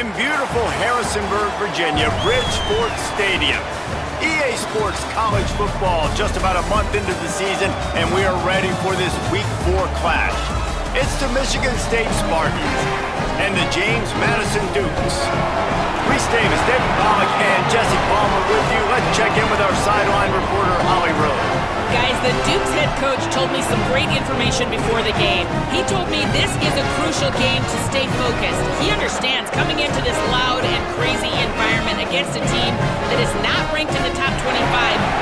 in beautiful Harrisonburg, Virginia, Bridgeport Stadium. EA Sports College Football just about a month into the season, and we are ready for this Week 4 clash. It's the Michigan State Spartans and the James Madison Dukes. Reese Davis, David Pollock, and Jesse Palmer with you. Let's check in with our sideline reporter, Holly Rose. Guys, the Dukes head coach told me some great information before the game. He told me this is a crucial game to stay focused. He understands coming into this loud and crazy environment against a team that is not ranked in the top 25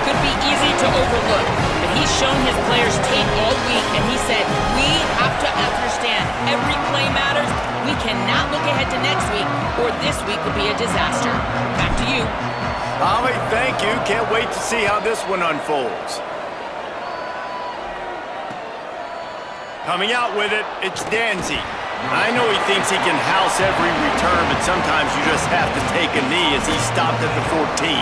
could be easy to overlook. But he's shown his players tape all week, and he said, we have to understand every play matters. We cannot look ahead to next week, or this week will be a disaster. Back to you. Holly, thank you. Can't wait to see how this one unfolds. Coming out with it, it's Danzy. I know he thinks he can house every return, but sometimes you just have to take a knee as he stopped at the 14.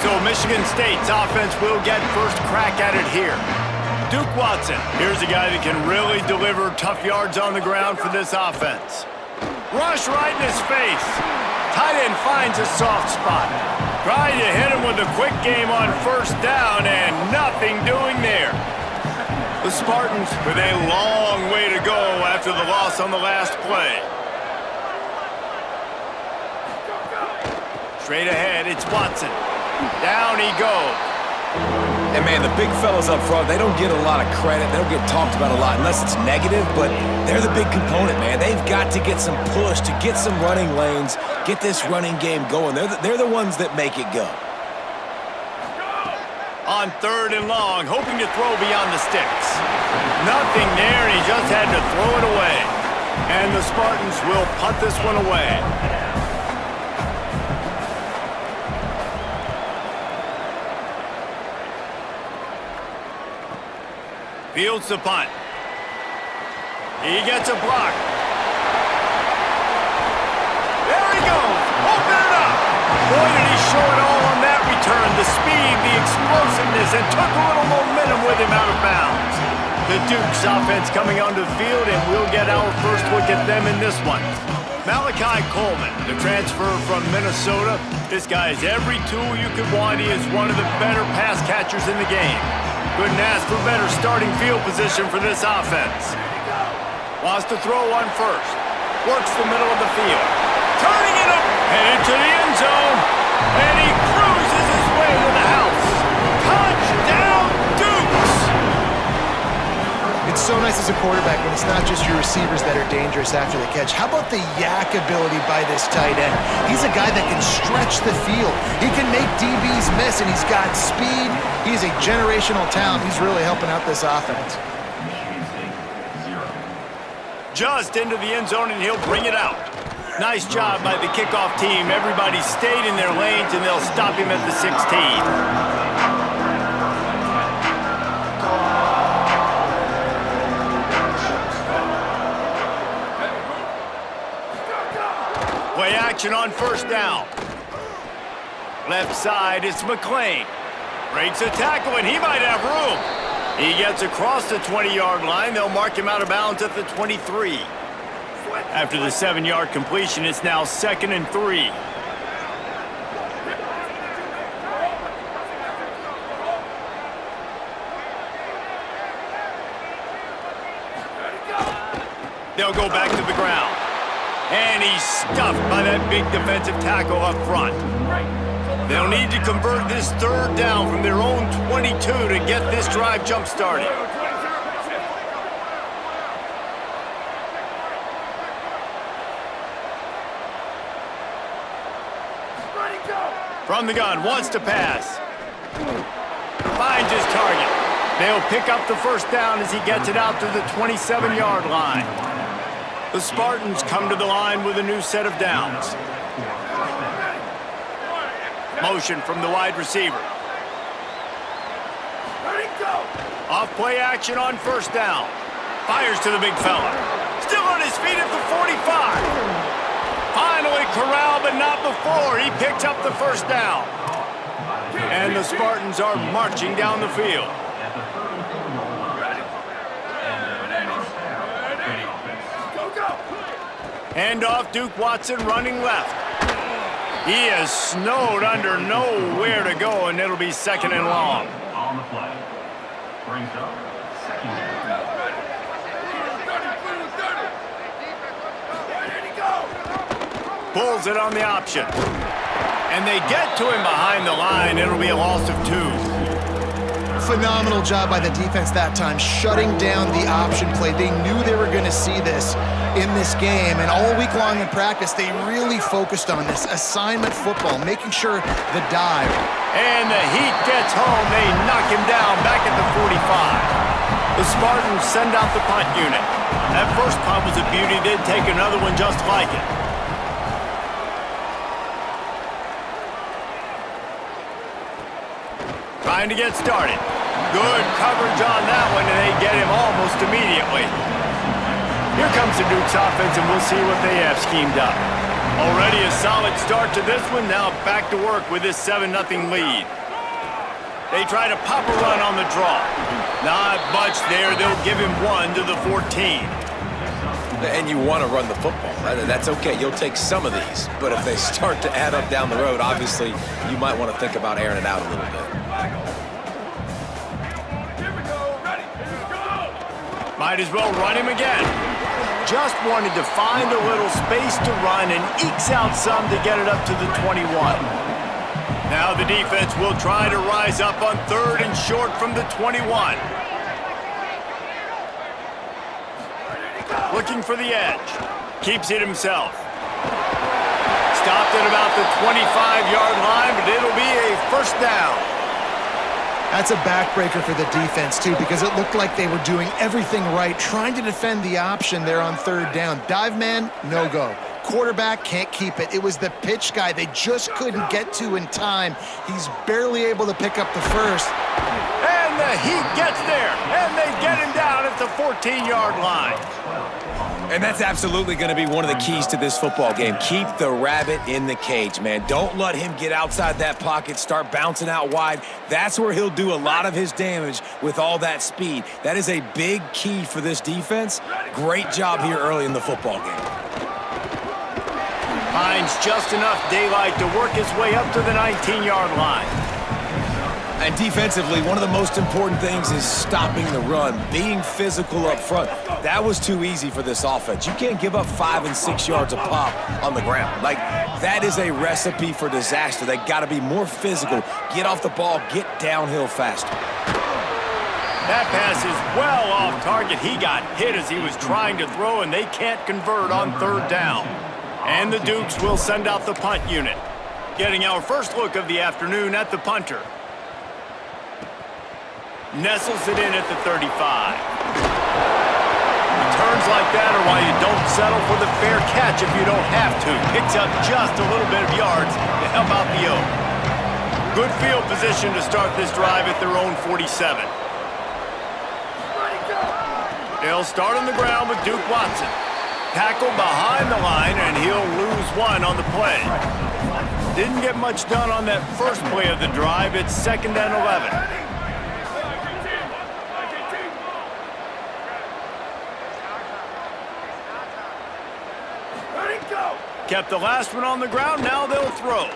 So Michigan State's offense will get first crack at it here. Duke Watson, here's a guy that can really deliver tough yards on the ground for this offense. Rush right in his face. Tight end finds a soft spot. Trying to hit him with a quick game on first down, and nothing doing there. The Spartans with a long way to go after the loss on the last play. Straight ahead, it's Watson. Down he goes. And man, the big fellas up front, they don't get a lot of credit. They don't get talked about a lot unless it's negative, but they're the big component, man. They've got to get some push, to get some running lanes, get this running game going. They're the ones that make it go. On 3rd and long, hoping to throw beyond the sticks. Nothing there, and he just had to throw it away. And the Spartans will punt this one away. Fields the punt. He gets a block. There he goes. Open it up. Boy, did he show it all on that return. The speed, the explosiveness, and took a little momentum with him out of bounds. The Dukes offense coming onto the field, and we'll get our first look at them in this one. Malachi Coleman, the transfer from Minnesota. This guy has every tool you could want. He is one of the better pass catchers in the game. Couldn't ask for better starting field position for this offense. Wants to throw one first. Works the middle of the field. Turning it up, headed to the end zone. And he cruises his way to the house. Touchdown, Dukes! It's so nice as a quarterback when it's not just your receivers that are dangerous after the catch. How about the yak ability by this tight end? He's a guy that can stretch the field. He can make DBs miss, and he's got speed. He's a generational talent. He's really helping out this offense. Just into the end zone, and he'll bring it out. Nice job by the kickoff team. Everybody stayed in their lanes, and they'll stop him at the 16. Play action on first down. Left side, it's McClain. Breaks a tackle, and he might have room. He gets across the 20-yard line. They'll mark him out of bounds at the 23. After the 7-yard completion, it's now 2nd and 3. They'll go back to the ground. And he's stuffed by that big defensive tackle up front. They'll need to convert this 3rd down from their own 22 to get this drive jump-started. From the gun, wants to pass. Finds his target. They'll pick up the first down as he gets it out to the 27-yard line. The Spartans come to the line with a new set of downs. Motion from the wide receiver. Off play action on first down. Fires to the big fella. Still on his feet at the 45. Finally corralled, but not before. He picks up the first down. And the Spartans are marching down the field. Hand off, Duke Watson running left. He is snowed under, nowhere to go, and it'll be second and long. On the play. Brings up second down. Pulls it on the option. And they get to him behind the line. It'll be a loss of 2. Phenomenal job by the defense that time, shutting down the option play. They knew they were going to see this in this game, and all week long in practice, they really focused on this assignment football, making sure the dive. And the Heat gets home. They knock him down back at the 45. The Spartans send out the punt unit. That first punt was a beauty. They'd take another one just like it. Trying to get started. Good coverage on that one, and they get him almost immediately. Here comes the Duke's offense, and we'll see what they have schemed up. Already a solid start to this one. Now back to work with this 7-0 lead. They try to pop a run on the draw. Not much there. They'll give him 1 to the 14. And you want to run the football. That's okay. You'll take some of these. But if they start to add up down the road, obviously, you might want to think about airing it out a little bit. Might as well run him again. Just wanted to find a little space to run and ekes out some to get it up to the 21. Now the defense will try to rise up on 3rd and short from the 21. Looking for the edge. Keeps it himself. Stopped at about the 25-yard line, but it'll be a first down. That's a backbreaker for the defense, too, because it looked like they were doing everything right, trying to defend the option there on 3rd down. Dive man, no go. Quarterback can't keep it. It was the pitch guy they just couldn't get to in time. He's barely able to pick up the first. And the Heat gets there, and they get him down at the 14-yard line. And that's absolutely going to be one of the keys to this football game. Keep the rabbit in the cage, man. Don't let him get outside that pocket, start bouncing out wide. That's where he'll do a lot of his damage with all that speed. That is a big key for this defense. Great job here early in the football game. Finds just enough daylight to work his way up to the 19-yard line. And defensively, one of the most important things is stopping the run, being physical up front. That was too easy for this offense. You can't give up 5 and 6 yards a pop on the ground. Like, that is a recipe for disaster. They got to be more physical, get off the ball, get downhill faster. That pass is well off target. He got hit as he was trying to throw, and they can't convert on 3rd down. And the Dukes will send out the punt unit. Getting our first look of the afternoon at the punter. Nestles it in at the 35. Returns like that are why you don't settle for the fair catch if you don't have to. Picks up just a little bit of yards to help out the Oak. Good field position to start this drive at their own 47. They'll start on the ground with Duke Watson. Tackle behind the line, and he'll lose 1 on the play. Didn't get much done on that first play of the drive. It's 2nd and 11. Kept the last one on the ground, now they'll throw.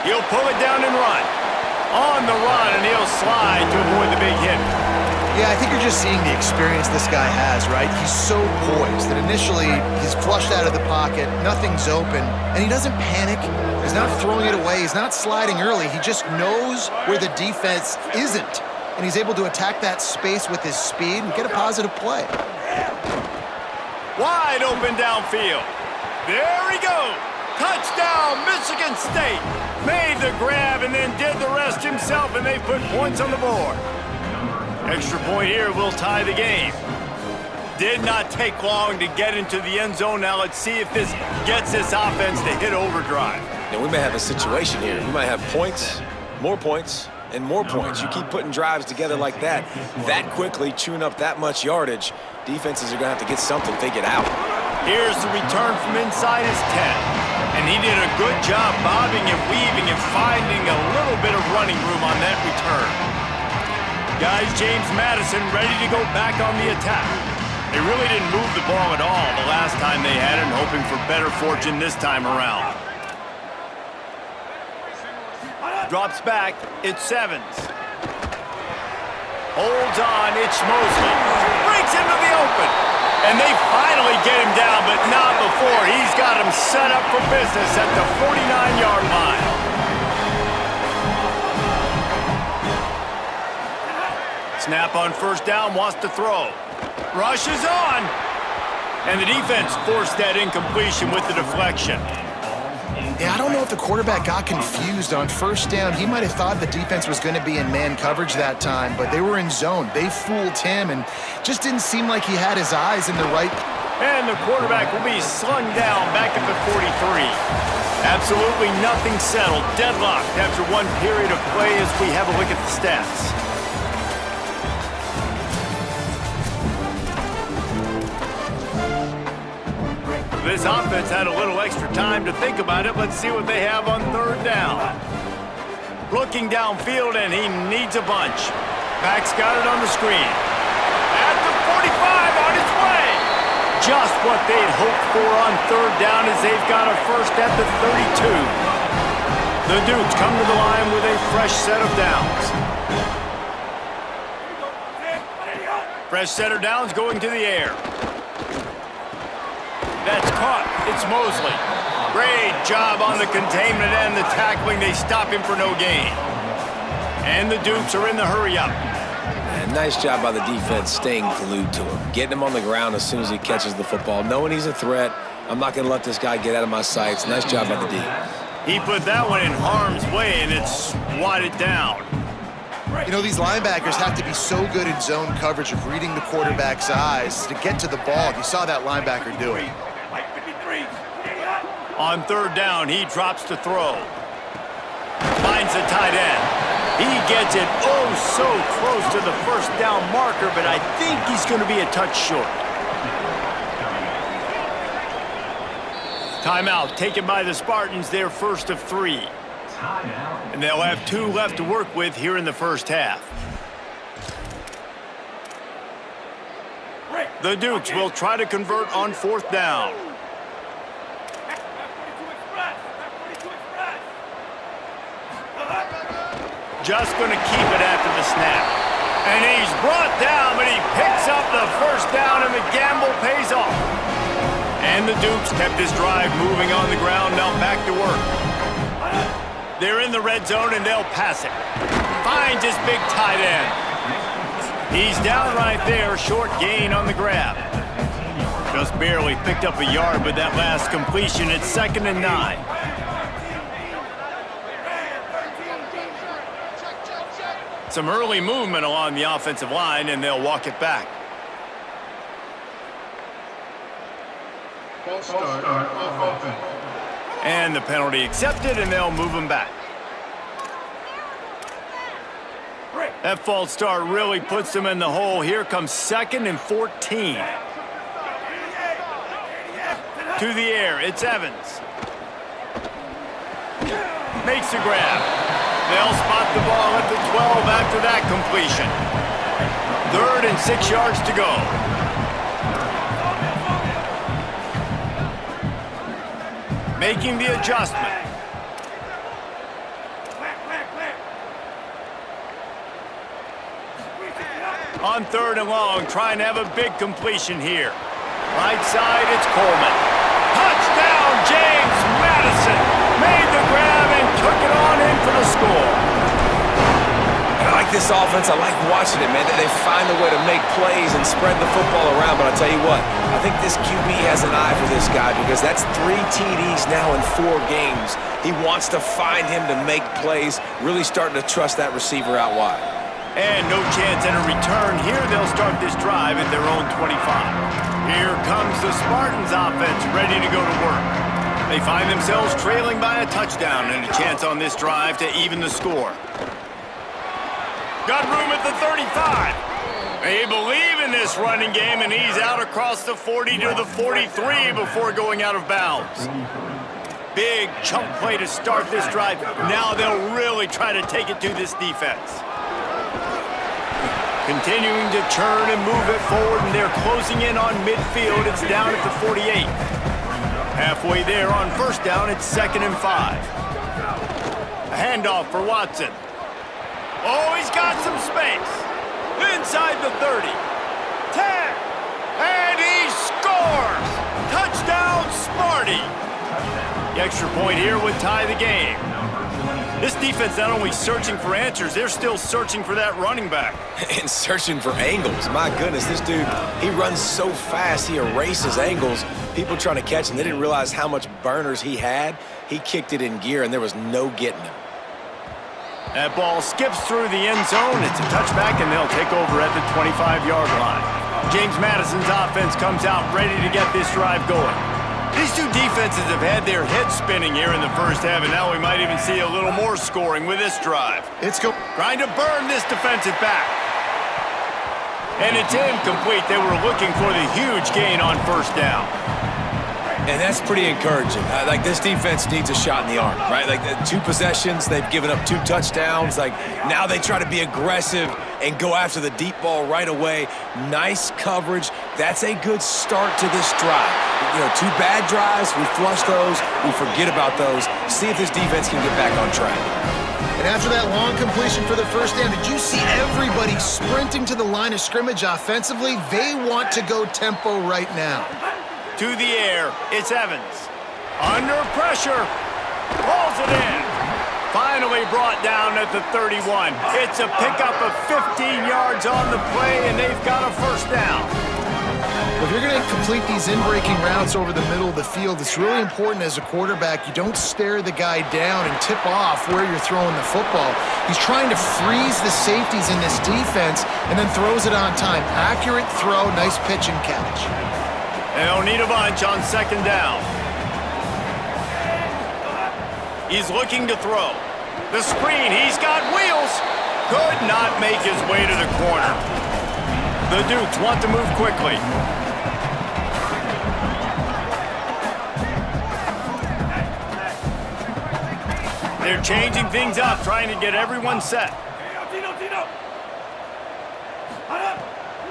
He'll pull it down and run. On the run, and he'll slide to avoid the big hit. Yeah, I think you're just seeing the experience this guy has, right? He's so poised that initially he's flushed out of the pocket, nothing's open, and he doesn't panic. He's not throwing it away, he's not sliding early. He just knows where the defense isn't, and he's able to attack that space with his speed and get a positive play. Wide open downfield. There he goes. Touchdown, Michigan State. Made the grab and then did the rest himself, and they put points on the board. Extra point here will tie the game. Did not take long to get into the end zone. Now let's see if this gets this offense to hit overdrive. Now, we may have a situation here. We might have points, and more points. You keep putting drives together like that quickly, chewing up that much yardage, defenses are going to have to get something figured out. Here's the return from inside his 10. And he did a good job bobbing and weaving and finding a little bit of running room on that return. Guys, James Madison ready to go back on the attack. They really didn't move the ball at all the last time they had it, and hoping for better fortune this time around. Drops back, it's Evans. Holds on, it's Mosley. Breaks into the open. And they finally get him down, but not before. He's got him set up for business at the 49-yard line. Snap on first down, wants to throw. Rush is on. And the defense forced that incompletion with the deflection. Yeah, I don't know if the quarterback got confused on first down. He might have thought the defense was going to be in man coverage that time, but they were in zone. They fooled him and just didn't seem like he had his eyes in the right. And the quarterback will be slung down back at the 43. Absolutely nothing settled. Deadlocked after one period of play as we have a look at the stats. This offense had a little extra time to think about it. Let's see what they have on third down. Looking downfield, and he needs a bunch. Back's got it on the screen. At the 45, on its way. Just what they'd hoped for on third down as they've got a first at the 32. The Dukes come to the line with a fresh set of downs. Fresh set of downs going to the air. That's caught. It's Mosley. Great job on the containment and the tackling. They stop him for no gain. And the Dukes are in the hurry-up. And nice job by the defense staying glued to him. Getting him on the ground as soon as he catches the football. Knowing he's a threat. I'm not going to let this guy get out of my sights. Nice job by the D. He put that one in harm's way, and it's swatted down. You know, these linebackers have to be so good in zone coverage of reading the quarterback's eyes to get to the ball. You saw that linebacker do it. On third down, he drops to throw. Finds the tight end. He gets it oh so close to the first down marker, but I think he's going to be a touch short. Timeout taken by the Spartans, their first of 3. And they'll have 2 left to work with here in the first half. The Dukes will try to convert on fourth down. Just going to keep it after the snap. And he's brought down, but he picks up the first down, and the gamble pays off. And the Dukes kept this drive moving on the ground, now back to work. They're in the red zone, and they'll pass it. Finds his big tight end. He's down right there, short gain on the grab. Just barely picked up a yard with that last completion. It's 2nd and 9. Some early movement along the offensive line, and they'll walk it back. False start off offense. And the penalty accepted, and they'll move him back. That false start really puts them in the hole. Here comes 2nd and 14. To the air, it's Evans. Makes the grab. They'll spot the ball at the 12 after that completion. 3rd and 6 yards to go. Making the adjustment. On 3rd and long, trying to have a big completion here. Right side, it's Coleman. Touchdown, James Madison. Made the grab and took it on in for the score. I like this offense. I like watching it, man. They find a way to make plays and spread the football around. But I'll tell you what, I think this QB has an eye for this guy because that's 3 TDs now in 4 games. He wants to find him to make plays, really starting to trust that receiver out wide. And no chance at a return here. They'll start this drive at their own 25. Here comes the Spartans offense ready to go to work. They find themselves trailing by a touchdown and a chance on this drive to even the score. Got room at the 35. They believe in this running game, and he's out across the 40 to the 43 before going out of bounds. Big chunk play to start this drive. Now they'll really try to take it to this defense. Continuing to churn and move it forward, and they're closing in on midfield. It's down at the 48. Halfway there on first down, it's 2nd and 5. A handoff for Watson. Oh, he's got some space. Inside the 30. 10. And he scores! Touchdown, Smarty! The extra point here would tie the game. This defense not only searching for answers, they're still searching for that running back. And searching for angles. My goodness, this dude, he runs so fast, he erases angles. People trying to catch him, they didn't realize how much burners he had. He kicked it in gear, and there was no getting him. That ball skips through the end zone. It's a touchback, and they'll take over at the 25-yard line. James Madison's offense comes out ready to get this drive going. These two defenses have had their heads spinning here in the first half, and now we might even see a little more scoring with this drive. Trying to burn this defensive back. And it's incomplete. They were looking for the huge gain on first down. And that's pretty encouraging. Like, this defense needs a shot in the arm, right? Like, 2 possessions, they've given up 2 touchdowns. Like, now they try to be aggressive and go after the deep ball right away. Nice coverage. That's a good start to this drive. You know, 2 bad drives, we flush those, we forget about those. See if this defense can get back on track. And after that long completion for the first down, did you see everybody sprinting to the line of scrimmage offensively? They want to go tempo right now. To the air, it's Evans. Under pressure, pulls it in. Finally brought down at the 31. It's a pickup of 15 yards on the play, and they've got a first down. If you're going to complete these in-breaking routes over the middle of the field, it's really important as a quarterback you don't stare the guy down and tip off where you're throwing the football. He's trying to freeze the safeties in this defense and then throws it on time. Accurate throw, nice pitch and catch. They'll need a bunch on second down. He's looking to throw. The screen, he's got wheels. Could not make his way to the corner. The Dukes want to move quickly. They're changing things up, trying to get everyone set.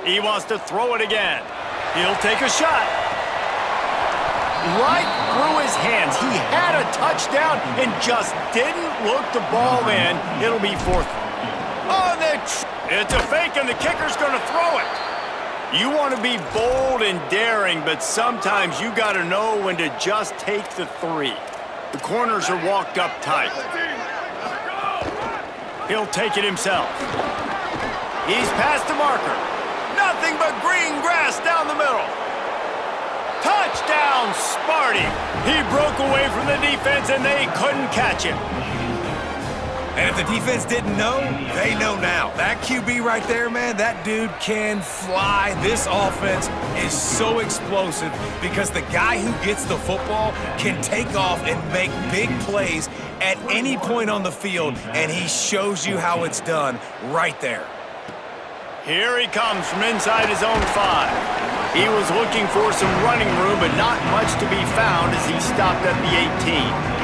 He wants to throw it again. He'll take a shot. Right through his hands. He had a touchdown and just didn't look the ball in. It'll be 4th. Oh, it's a fake, and the kicker's going to throw it. You want to be bold and daring, but sometimes you got to know when to just take the 3. The corners are walked up tight. He'll take it himself. He's past the marker. Nothing but green grass down the middle. Touchdown, Smarty. He broke away from the defense, and they couldn't catch him. And if the defense didn't know, they know now. That QB right there, man, that dude can fly. This offense is so explosive because the guy who gets the football can take off and make big plays at any point on the field, and he shows you how it's done right there. Here he comes from inside his own 5. He was looking for some running room, but not much to be found as he stopped at the 18.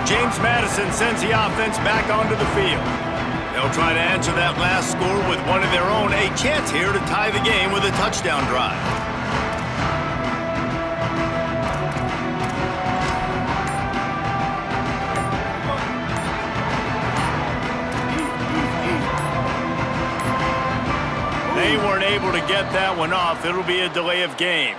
James Madison sends the offense back onto the field. They'll try to answer that last score with one of their own. A chance here to tie the game with a touchdown drive. They weren't able to get that one off. It'll be a delay of game.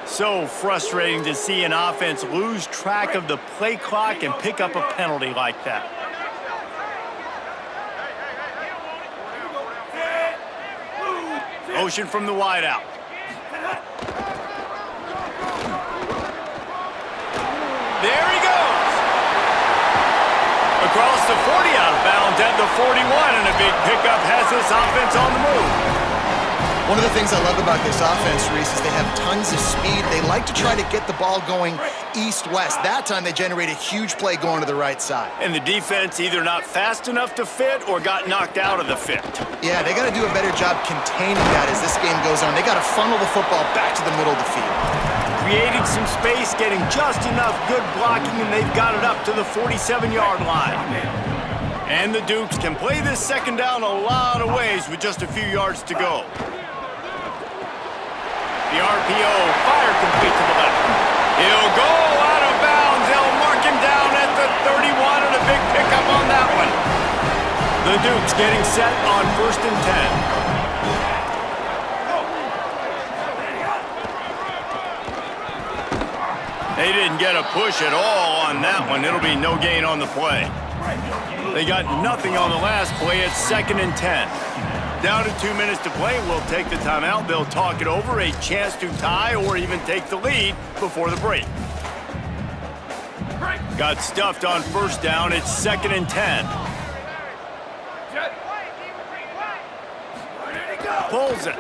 So frustrating to see an offense lose track of the play clock and pick up a penalty like that. Motion from the wideout. There he goes. Across the 40 out of bounds at the 41, and a big pickup has this offense on the move. One of the things I love about this offense, Reese, is they have tons of speed. They like to try to get the ball going east-west. That time they generate a huge play going to the right side. And the defense either not fast enough to fit or got knocked out of the fit. Yeah, they got to do a better job containing that as this game goes on. They got to funnel the football back to the middle of the field. creating some space, getting just enough good blocking, and they've got it up to the 47-yard line. And the Dukes can play this second down a lot of ways with just a few yards to go. The RPO, fire complete to the left. He'll go out of bounds. They'll mark him down at the 31, and a big pickup on that one. The Dukes getting set on 1st and 10. They didn't get a push at all on that one. It'll be no gain on the play. They got nothing on the last play. It's 2nd and 10. Down to 2 minutes to play. We'll take the timeout. They'll talk it over. A chance to tie or even take the lead before the break. Got stuffed on 1st down. It's 2nd and 10. Pulls it.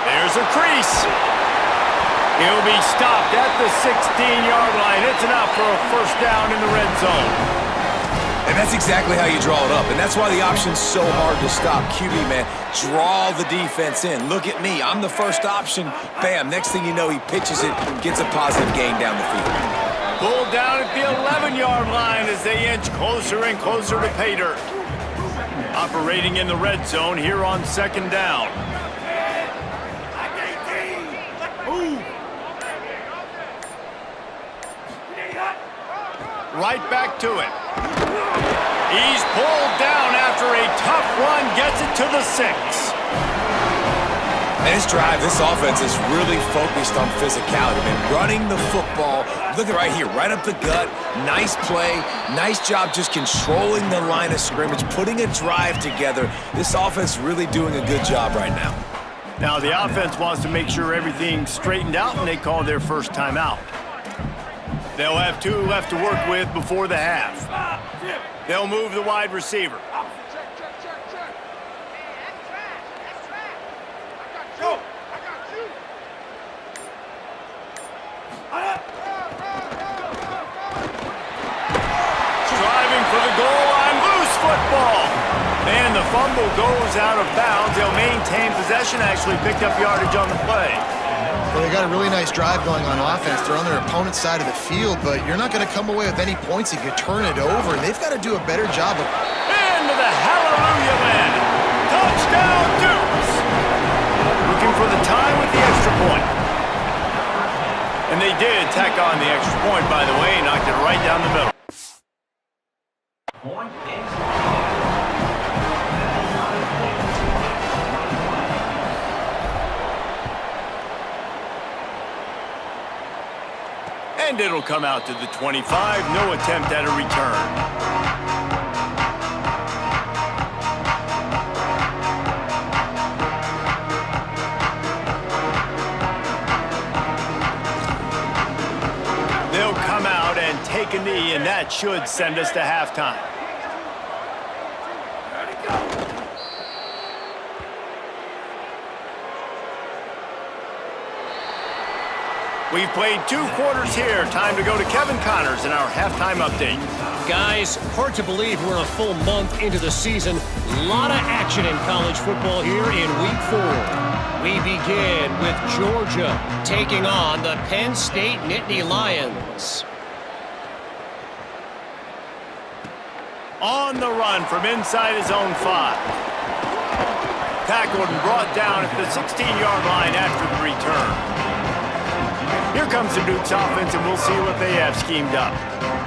There's a crease. He'll be stopped at the 16-yard line. It's enough for a 1st down in the red zone. And that's exactly how you draw it up. And that's why the option's so hard to stop. QB, man, draw the defense in. Look at me. I'm the first option. Bam. Next thing you know, he pitches it and gets a positive gain down the field. Pulled down at the 11-yard line as they inch closer and closer to pay dirt. Operating in the red zone here on 2nd down. Right back to it. He's pulled down after a tough run, gets it to the 6. And this drive, this offense is really focused on physicality, man. Running the football, look at right here, right up the gut. Nice play, nice job just controlling the line of scrimmage, putting a drive together. This offense really doing a good job right now. Now the offense wants to make sure everything's straightened out, and they call their first timeout. They'll have 2 left to work with before the half. They'll move the wide receiver. Driving for the goal line, loose football. And the fumble goes out of bounds. They'll maintain possession, actually picked up yardage on the play. Well, they got a really nice drive going on offense. They're on their opponent's side of the field, but you're not going to come away with any points if you turn it over. And they've got to do a better job of... Into the hallelujah land. Touchdown, Dukes. Looking for the tie with the extra point. And they did tack on the extra point, by the way, knocked it right down the middle. Point is And it'll come out to the 25. No attempt at a return. They'll come out and take a knee, and that should send us to halftime. We've played 2 quarters here. Time to go to Kevin Connors in our halftime update. Guys, hard to believe we're a full month into the season. A lot of action in college football here in Week 4. We begin with Georgia taking on the Penn State Nittany Lions. On the run from inside his own 5. Tackled and brought down at the 16-yard line after the return. Here comes the Dukes offense, and we'll see what they have schemed up.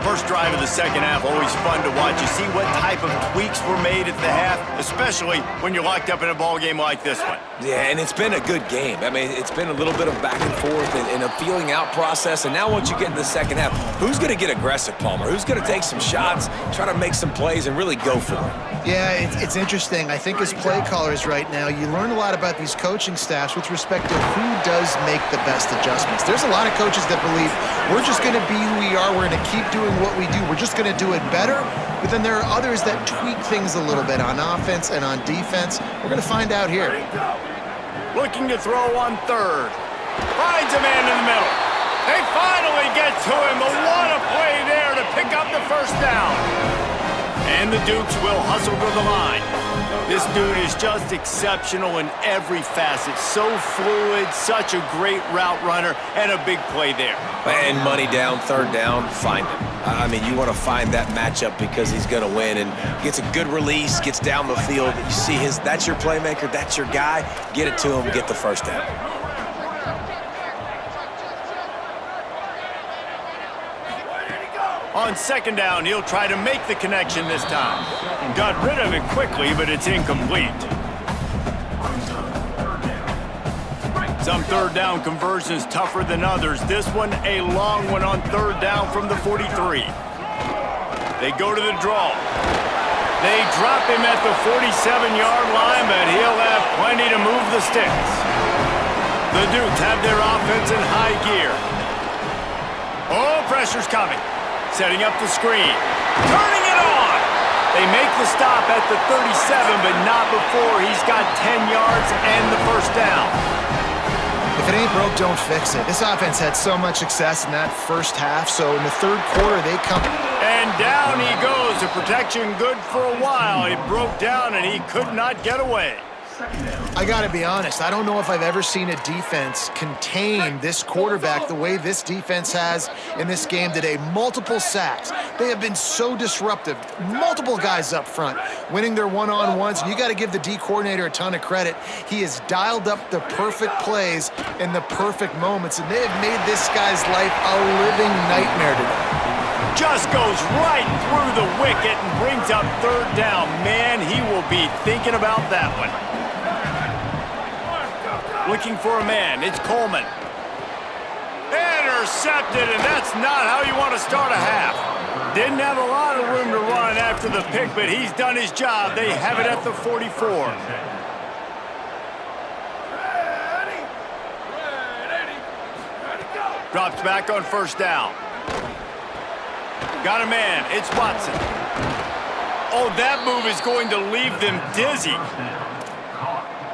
First drive of the second half, always fun to watch. You see what type of tweaks were made at the half, especially when you're locked up in a ball game like this one. Yeah, and it's been a good game. I mean, it's been a little bit of back and forth and a feeling out process. And now once you get in the second half, who's going to get aggressive, Palmer? Who's going to take some shots, try to make some plays, and really go for them? Yeah, it's interesting. I think as play callers right now, you learn a lot about these coaching staffs with respect to who does make the best adjustments. There's a lot of coaches that believe we're just going to be who we are. We're going to keep doing what we do. We're just going to do it better. But then there are others that tweak things a little bit on offense and on defense. We're going to find out here. Looking to throw on 3rd. Finds a man in the middle. They finally get to him. But what a play there to pick up the 1st down. And the Dukes will hustle to the line. This dude is just exceptional in every facet. So fluid, such a great route runner, and a big play there. And money down, third down, find him. I mean, you want to find that matchup because he's going to win and gets a good release, gets down the field. You see that's your playmaker, that's your guy. Get it to him, get the first down. On second down, he'll try to make the connection this time. Got rid of it quickly, but it's incomplete. Some third down conversions tougher than others. This one, a long one on third down from the 43. They go to the draw. They drop him at the 47-yard line, but he'll have plenty to move the sticks. The Dukes have their offense in high gear. Oh, pressure's coming. Setting up the screen. Turning it on! They make the stop at the 37, but not before he's got 10 yards and the first down. If it ain't broke, don't fix it. This offense had so much success in that first half, so in the third quarter, they come... And down he goes. The protection good for a while. It broke down, and he could not get away. I gotta be honest, I don't know if I've ever seen a defense contain this quarterback the way this defense has in this game today. Multiple sacks. They have been so disruptive. Multiple guys up front, winning their one-on-ones. And you gotta give the D coordinator a ton of credit. He has dialed up the perfect plays in the perfect moments, and they have made this guy's life a living nightmare today. Just goes right through the wicket and brings up third down. Man, he will be thinking about that one. Looking for a man. It's Coleman. Intercepted, and that's not how you want to start a half. Didn't have a lot of room to run after the pick, but he's done his job. They have it at the 44. Drops back on first down. Got a man. It's Watson. Oh, that move is going to leave them dizzy.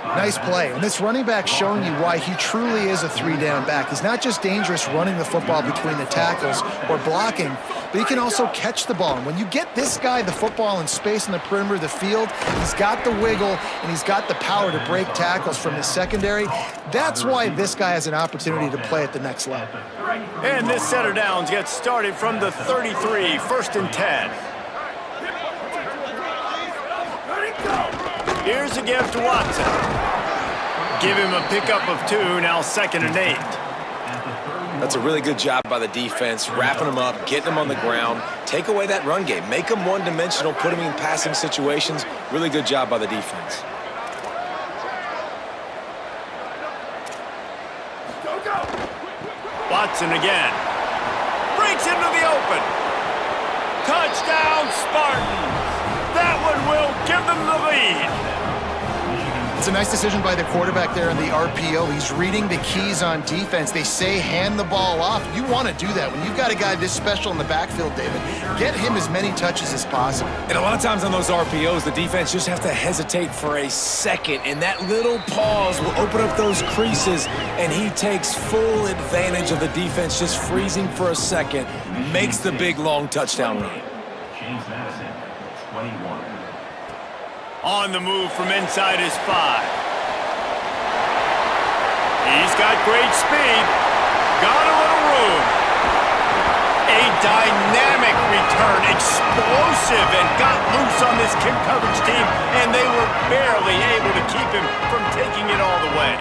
Nice play. And this running back showing you why he truly is a three-down back. He's not just dangerous running the football between the tackles or blocking, but he can also catch the ball. And when you get this guy the football in space in the perimeter of the field, he's got the wiggle and he's got the power to break tackles from his secondary. That's why this guy has an opportunity to play at the next level. And this set of downs gets started from the 33, 1st and 10. Here's a give to Watson. Give him a pickup of 2, now 2nd and 8. That's a really good job by the defense, wrapping them up, getting them on the ground, take away that run game, make them one-dimensional, put them in passing situations. Really good job by the defense. Watson again. Breaks into the open. Touchdown, Spartans. That one will give them the lead. It's a nice decision by the quarterback there in the RPO. He's reading the keys on defense. They say hand the ball off. You want to do that. When you've got a guy this special in the backfield, David, get him as many touches as possible. And a lot of times on those RPOs, the defense just have to hesitate for a second, and that little pause will open up those creases, and he takes full advantage of the defense just freezing for a second, makes the big, long touchdown run. James Madison, 21. On the move from inside his 5. He's got great speed. Got a little room. A dynamic return. Explosive, and got loose on this kick coverage team, and they were barely able to keep him from taking it all the way.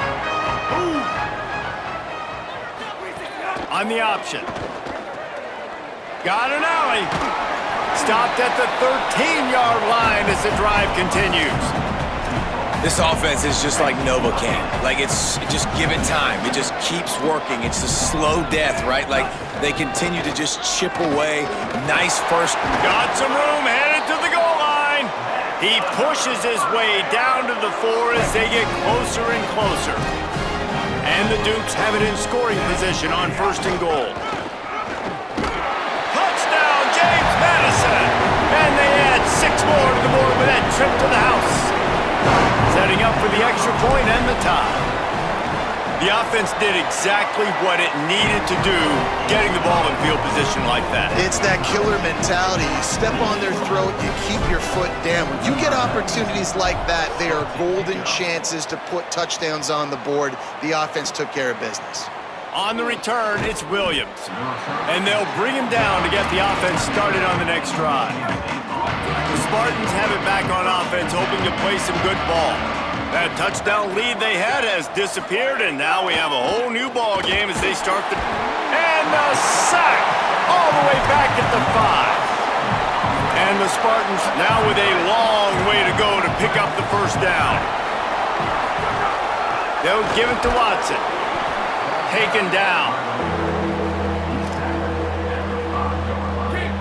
On the option. Got an alley. Stopped at the 13-yard line as the drive continues. This offense is just like Novocaine. Like, it's just give it time. It just keeps working. It's a slow death, right? Like, they continue to just chip away. Nice first. Got some room, headed to the goal line. He pushes his way down to the 4 as they get closer and closer. And the Dukes have it in scoring position on 1st and goal. Touchdown, James Madison. And they add 6 more to the board with that trip to the house. Setting up for the extra point and the tie. The offense did exactly what it needed to do, getting the ball in field position like that. It's that killer mentality. You step on their throat, you keep your foot down. When you get opportunities like that, they are golden chances to put touchdowns on the board. The offense took care of business. On the return, it's Williams. And they'll bring him down to get the offense started on the next drive. The Spartans have it back on offense, hoping to play some good ball. That touchdown lead they had has disappeared, and now we have a whole new ball game as they start the... And the sack! All the way back at the 5. And the Spartans now with a long way to go to pick up the first down. They'll give it to Watson. Taken down.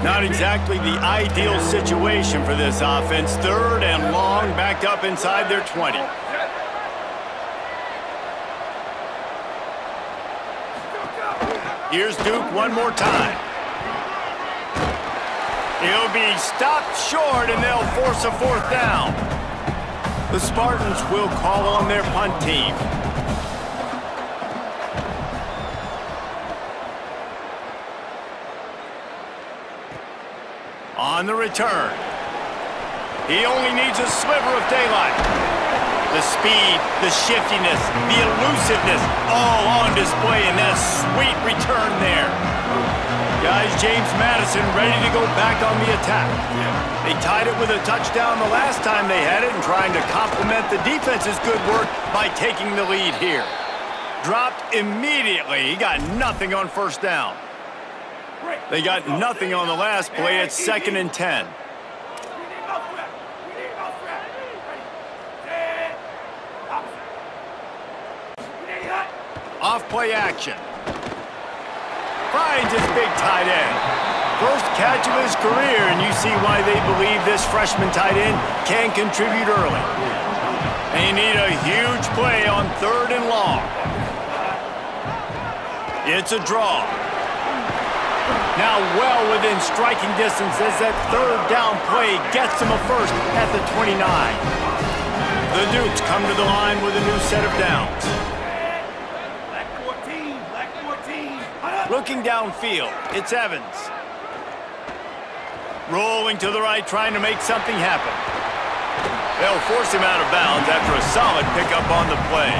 Not exactly the ideal situation for this offense. 3rd and long, backed up inside their 20. Here's Duke one more time. He'll be stopped short, and they'll force a 4th down. The Spartans will call on their punt team. On the return. He only needs a sliver of daylight. The speed, the shiftiness, the elusiveness, all on display in that sweet return there. Guys, James Madison ready to go back on the attack. They tied it with a touchdown the last time they had it and trying to complement the defense's good work by taking the lead here. Dropped immediately. He got nothing on first down. They got nothing on the last play. It's 2nd and 10. Off play action. Finds his big tight end. First catch of his career, and you see why they believe this freshman tight end can contribute early. And you need a huge play on 3rd and long. It's a draw. Now well within striking distance as that 3rd down play gets him a first at the 29. The Dukes come to the line with a new set of downs. Looking downfield, it's Evans. Rolling to the right, trying to make something happen. They'll force him out of bounds after a solid pickup on the play.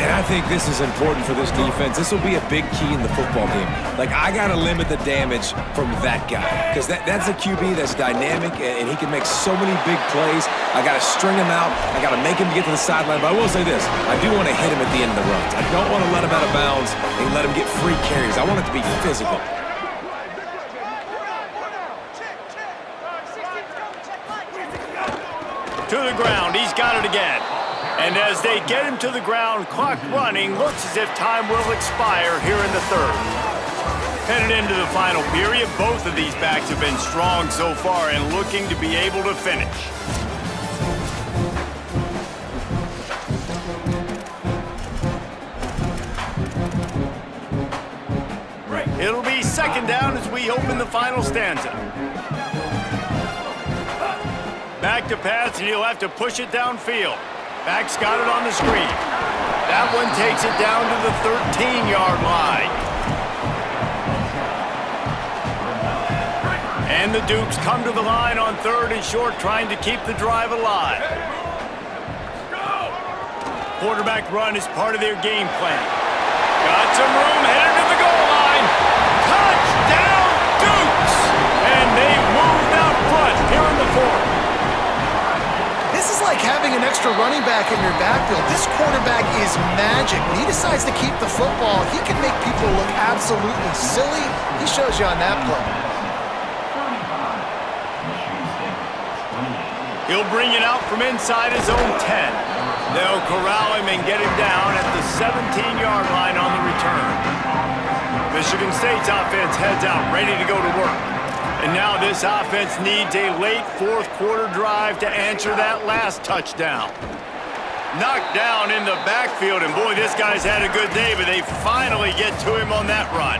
And I think this is important for this defense. This will be a big key in the football game. Like, I got to limit the damage from that guy because that's a QB that's dynamic, and he can make so many big plays. I got to string him out. I got to make him get to the sideline. But I will say this. I do want to hit him at the end of the runs. I don't want to let him out of bounds and let him get free carries. I want it to be physical. To the ground. He's got it again. And as they get him to the ground, clock running, looks as if time will expire here in the 3rd. Headed into the final period, both of these backs have been strong so far and looking to be able to finish. It'll be 2nd down as we open the final stanza. Back to pass, and he'll have to push it downfield. Back's got it on the screen. That one takes it down to the 13-yard line. And the Dukes come to the line on 3rd and short, trying to keep the drive alive. Quarterback run is part of their game plan. Got some room, headed to the goal line. Touchdown, Dukes! And they moved out front here in the 4th. This is like having an extra running back in your backfield. This quarterback is magic. When he decides to keep the football, he can make people look absolutely silly. He shows you on that play. He'll bring it out from inside his own 10. They'll corral him and get him down at the 17-yard line on the return. Michigan State's offense heads out, ready to go to work. And now this offense needs a late 4th quarter drive to answer that last touchdown. Knocked down in the backfield, and boy, this guy's had a good day, but they finally get to him on that run.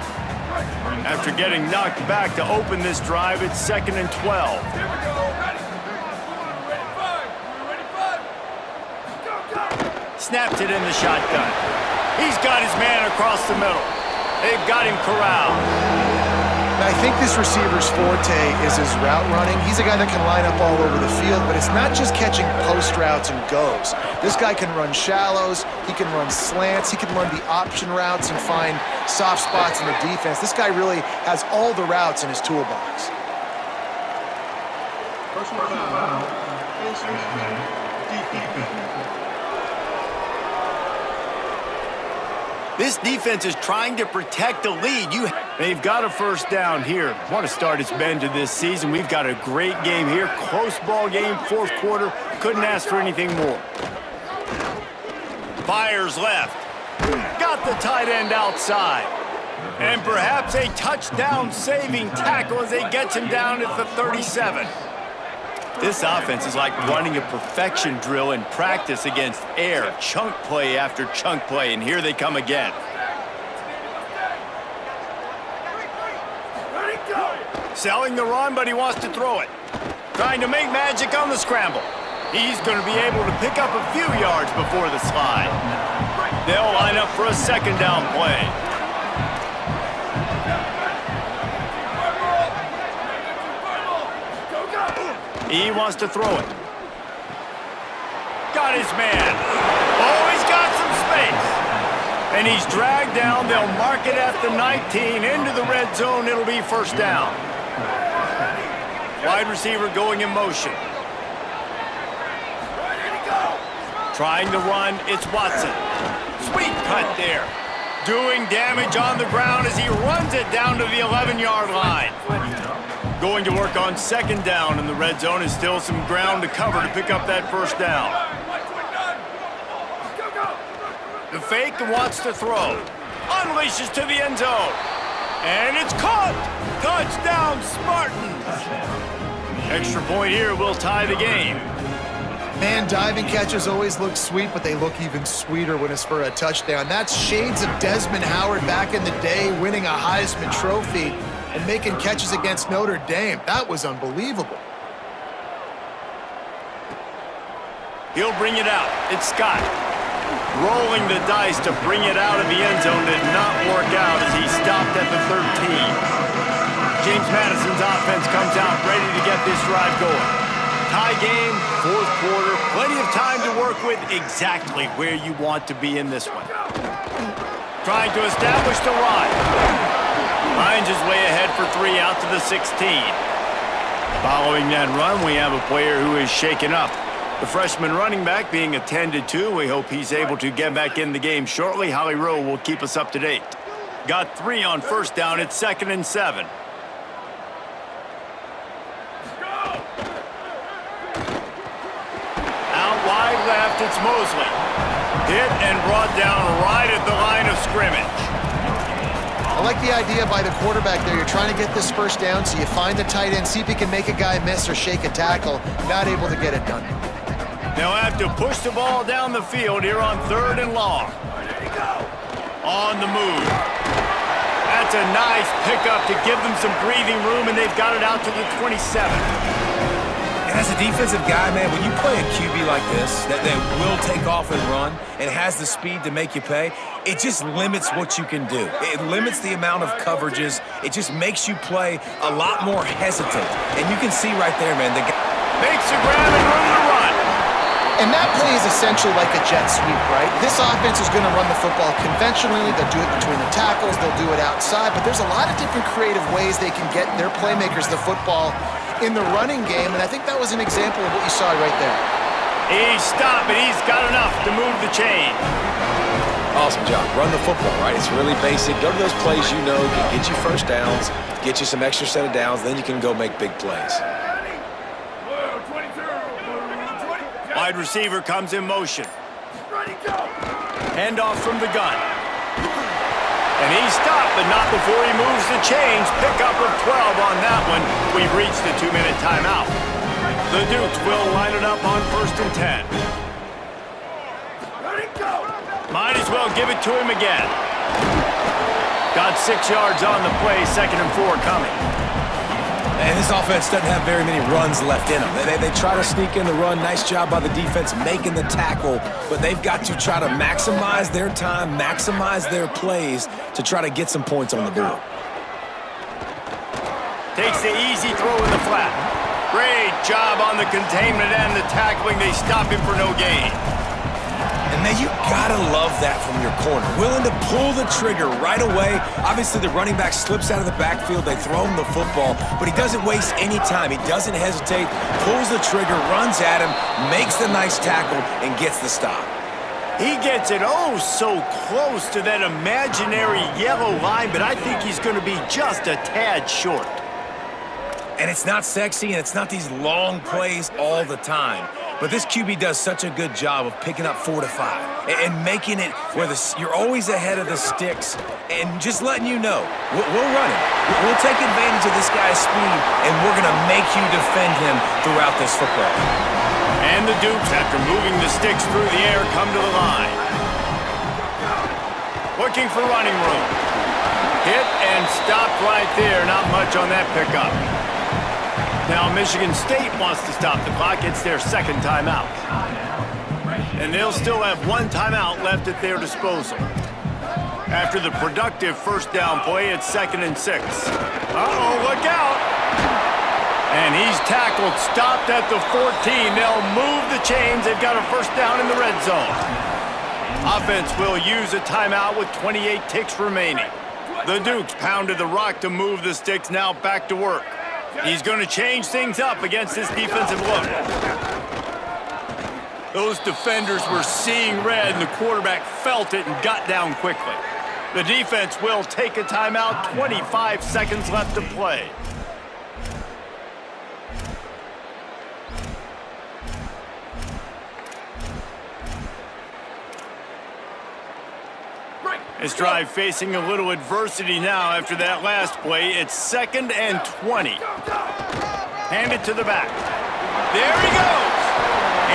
After getting knocked back to open this drive, it's 2nd and 12. Snapped it in the shotgun. He's got his man across the middle. They've got him corralled. I think this receiver's forte is his route running. He's a guy that can line up all over the field, but it's not just catching post routes and goes. This guy can run shallows, he can run slants, he can run the option routes and find soft spots in the defense. This guy really has all the routes in his toolbox. This defense is trying to protect the lead. They've got a first down here. What a start it's been to this season. We've got a great game here. Close ball game, fourth quarter. Couldn't ask for anything more. Fires left. Got the tight end outside. And perhaps a touchdown-saving tackle as they get him down at the 37. This offense is like running a perfection drill in practice against air. Chunk play after chunk play, and here they come again. Selling the run, but he wants to throw it. Trying to make magic on the scramble. He's going to be able to pick up a few yards before the slide. They'll line up for a second down play. He wants to throw it. Got his man. Oh, he's got some space. And he's dragged down. They'll mark it at the 19. Into the red zone. It'll be first down. Wide receiver going in motion. Trying to run. It's Watson. Sweet cut there. Doing damage on the ground as he runs it down to the 11-yard line. Going to work on second down in the red zone. Is still some ground to cover to pick up that first down. The fake wants to throw. Unleashes to the end zone. And it's caught. Touchdown, Spartans. Extra point here will tie the game. Man, diving catches always look sweet, but they look even sweeter when it's for a touchdown. That's shades of Desmond Howard back in the day, winning a Heisman Trophy and making catches against Notre Dame. That was unbelievable. He'll bring it out. It's Scott. Rolling the dice to bring it out of the end zone did not work out as he stopped at the 13. James Madison's offense comes out ready to get this drive going. Tie game, fourth quarter, plenty of time to work with, exactly where you want to be in this one. Trying to establish the run. Finds his way ahead for 3 out to the 16. Following that run, we have a player who is shaken up. The freshman running back being attended to. We hope he's able to get back in the game shortly. Holly Rowe will keep us up to date. Got 3 on first down. It's 2nd and 7. Out wide left, it's Mosley. Hit and brought down right at the line of scrimmage. I like the idea by the quarterback there. You're trying to get this first down, so you find the tight end, see if he can make a guy miss or shake a tackle. Not able to get it done. They'll have to push the ball down the field here on 3rd and long. On the move. That's a nice pickup to give them some breathing room, and they've got it out to the 27. And as a defensive guy, man, when you play a QB like this, that will take off and run and has the speed to make you pay, it just limits what you can do. It limits the amount of coverages. It just makes you play a lot more hesitant. And you can see right there, man, the guy makes a grab and room to run. And that play is essentially like a jet sweep, right? This offense is going to run the football conventionally. They'll do it between the tackles. They'll do it outside. But there's a lot of different creative ways they can get their playmakers the football in the running game. And I think that was an example of what you saw right there. He's stopped, but he's got enough to move the chain. Awesome job. Run the football, right? It's really basic. Go to those plays you know can get you first downs, get you some extra set of downs, then you can go make big plays. Wide receiver comes in motion. Handoff from the gun. And he's stopped, but not before he moves the chains. Pickup of 12 on that one. We've reached the 2-minute timeout. The Dukes will line it up on 1st and 10. Might as well give it to him again. Got 6 yards on the play, 2nd and 4 coming. And this offense doesn't have very many runs left in them. They try to sneak in the run. Nice job by the defense making the tackle, but they've got to try to maximize their time, maximize their plays to try to get some points on the board. Takes the easy throw in the flat. Great job on the containment and the tackling. They stop him for no gain. And man, you gotta love that from your corner. Willing to pull the trigger right away. Obviously, the running back slips out of the backfield. They throw him the football, but he doesn't waste any time. He doesn't hesitate, pulls the trigger, runs at him, makes the nice tackle, and gets the stop. He gets it oh so close to that imaginary yellow line, but I think he's going to be just a tad short. And it's not sexy, and it's not these long plays all the time. But this QB does such a good job of picking up 4 to 5 and making it where you're always ahead of the sticks and just letting you know, we'll run it. We'll take advantage of this guy's speed, and we're going to make you defend him throughout this football. And the Dukes, after moving the sticks through the air, come to the line. Looking for running room. Hit and stopped right there. Not much on that pickup. Now Michigan State wants to stop the clock. It's their second timeout. And they'll still have one timeout left at their disposal. After the productive first down play, it's 2nd and 6. Uh-oh, look out! And he's tackled, stopped at the 14. They'll move the chains. They've got a first down in the red zone. Offense will use a timeout with 28 ticks remaining. The Dukes pounded the rock to move the sticks, now back to work. He's going to change things up against this defensive look. Those defenders were seeing red, and the quarterback felt it and got down quickly. The defense will take a timeout, 25 seconds left to play. This drive facing a little adversity now after that last play. It's 2nd and 20. Hand it to the back. There he goes!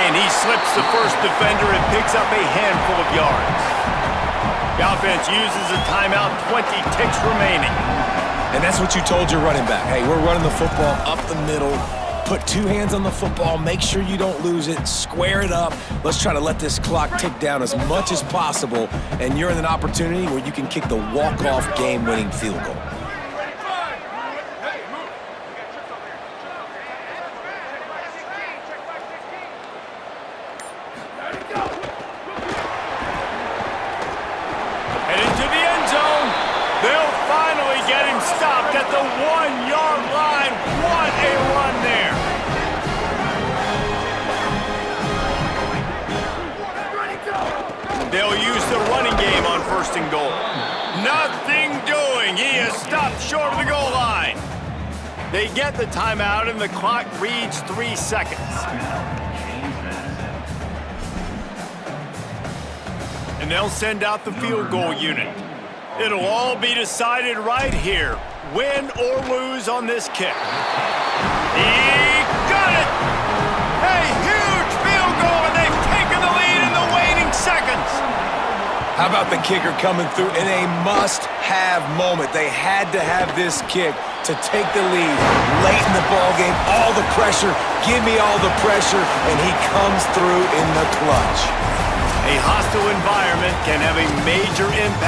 And he slips the first defender and picks up a handful of yards. The offense uses a timeout, 20 ticks remaining. And that's what you told your running back. Hey, we're running the football up the middle. Put 2 hands on the football, make sure you don't lose it, square it up. Let's try to let this clock tick down as much as possible, and you're in an opportunity where you can kick the walk-off game-winning field goal. Heading to the end zone. They'll finally get him stopped at the 1-yard line. What a run there. They'll use the running game on 1st and goal. Nothing doing. He is stopped short of the goal line. They get the timeout, and the clock reads 3 seconds. And they'll send out the field goal unit. It'll all be decided right here. Win or lose on this kick. He got it! A huge field goal, and they've taken the lead in the waning seconds. How about the kicker coming through in a must-have moment? They had to have this kick to take the lead late in the ballgame. All the pressure, give me all the pressure, and he comes through in the clutch. A hostile environment can have a major impact